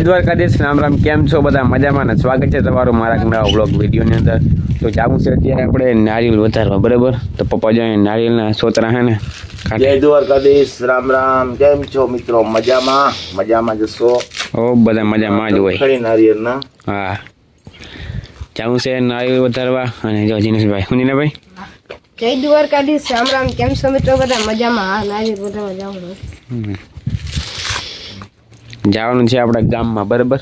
દ્વારકાધીશ, રામ રામ. કેમ છો બધા? મજામાં ને? સ્વાગત છે તમારું મારા નવા વ્લોગ વિડીયોની અંદર. તો જાવું છે અત્યારે આપણે નારિયેળ વધારવા, બરાબર? તો પપ્પા જો નારિયેળના સોતરા હે ને. જય દ્વારકાધીશ, રામ રામ. કેમ છો મિત્રો? મજામાં? મજામાં જશો? ઓ બધા મજામાં જ હોય. ખરી નારિયેળના. હા, જાવું છે નારિયેળ વધારવા. અને જો જીનેશભાઈ, સુનીનાભાઈ, જય દ્વારકાધીશ, રામ રામ. કેમ છો મિત્રો? બધા મજામાં? હા, નારિયેળ વધારવા જવાનું. જવાનું છે આપણા ગામમાં, બરાબર?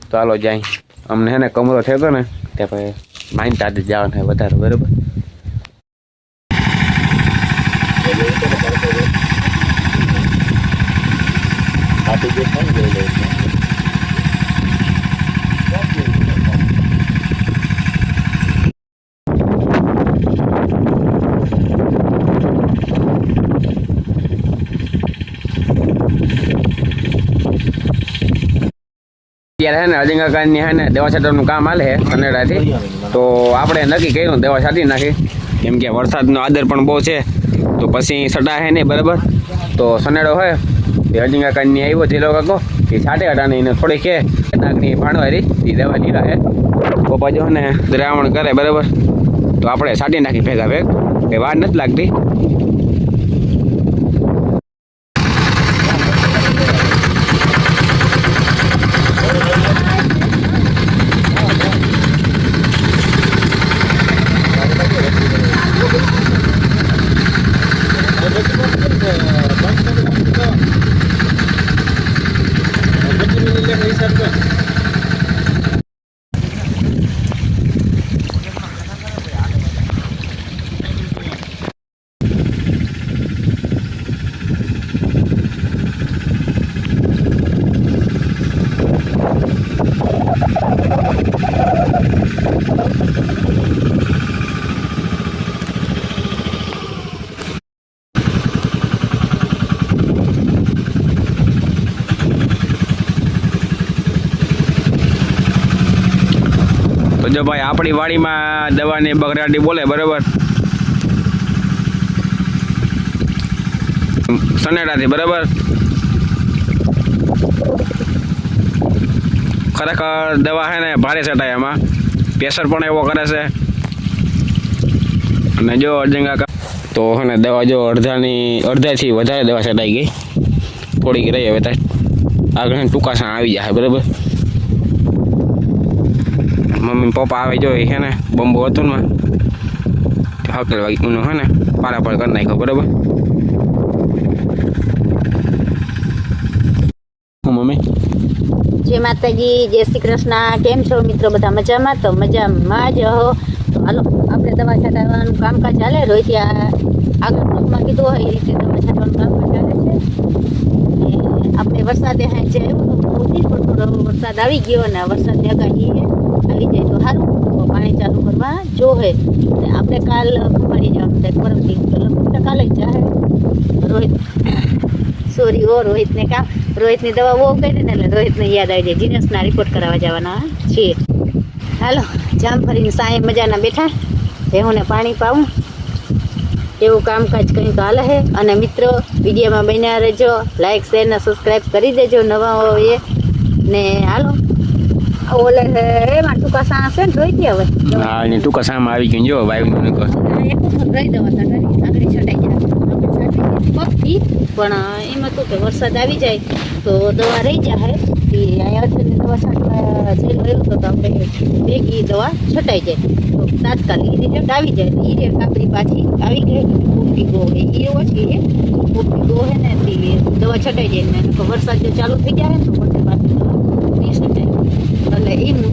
તો હાલો જાય. અમને હે ને કમરો થયો હતો ને ત્યાં પછી માઇન્ડ તાજ જવાનું છે વધારે, બરાબર? અત્યારે હે ને અજંગાકારની હે ને દવા છાંટવાનું કામ હાલે છે કનેડાથી. તો આપણે નક્કી કર્યું દવા છાંટી નાખી, કેમ કે વરસાદનો આદર પણ બહુ છે. તો પછી છટા હે નહીં, બરાબર? તો સનેડો હોય એ અજંગાકારની આવ્યો ધીલો કાકો એ છાંટે હટાને એને થોડી કે નાકની ભાણવારી એ દવા લીધા હે. પપ્પા જો ને દ્રાવણ કરે, બરાબર? તો આપણે છાંટી નાખી ભેગા ભેગ, એ વાર નથી લાગતી. તો જો ભાઈ આપણી વાડીમાં દવાની બગડાટી બોલે, બરાબર? સનેડાથી, બરાબર? ખરેખર દવા છે ને ભારે છટાય, એમાં પ્રેશર પણ એવો કરે છે. અને જો અજંગા તો હે ને દવા જો અડધાથી વધારે દવા છટાઈ ગઈ, થોડીક રહી. હવે આગળ ટૂંકાસા આવી જાય, બરાબર? મમ્મી પપ્પા આવે જો છે ને બંબો હતો ને હકેલ વાગીનો હે ને પારા પર કરી નાખ્યો, બરાબર? મમ્મી જય માતાજી, જય શ્રી કૃષ્ણ. કેમ છો મિત્રો? બધા મજામાં? તો મજામાં જ હો. તો હાલો આપણે દવા છાંટવાનું કામકાજ ચાલે. રોજ આગળ બ્લોકમાં કીધું હોય એ રીતે દવા છાંટવાનું કામકાજ ચાલે છે. આપણે વરસાદે છે થોડો વરસાદ આવી ગયો અને વરસાદની આગાહી આવી જાય તો સારું, તો પાણી ચાલુ કરવા જોવે. આપણે કાલ મળી જવાનું થાય, પરમથી તો લગભગ કાલે જ જાય. રોહિત સોરી ઓ રોહિતને કામ, રોહિતની દવા બહુ કરી ને એટલે રોહિતને યાદ આવી જાય. જીનસના રિપોર્ટ કરાવવા જવાના છીએ. હાલો જામ ફરીને સાંઈ મજાના બેઠા, ભેહુંને પાણી પાવું એવું કામકાજ કંઈક હાલે છે. અને મિત્રો વિડીયોમાં બન્યા રહેજો, લાઇક શેર ને સબસ્ક્રાઈબ કરી દેજો નવા હોય ને. હાલો ઓલે એમાં ટૂંકા સા છે ને રોઈ હવે. હા, એને ટૂંકા સામાં આવી ગયું જો વાયુ નું એક વખત રહી દવા સાટાની આગળ છટાઈ જાય પગથી. પણ એમાં તો કે વરસાદ આવી જાય તો દવા રહી જાય. એ અહીંયા દવા છાંટવા જે રહ્યું તો આપણે ભેગી દવા છટાઈ જાય તો તાત્કાલિક રિઝલ્ટ આવી જાય. એ રેટ આપણી પાછી આવી ગઈ. પોપટી ગો હોય એ ઓછી છે, પોપટી ગો હે ને દવા છટાઈ જાય ને વરસાદ જો ચાલુ થઈ જાય ને તો પછી પાછી છટાય. એટલે એનું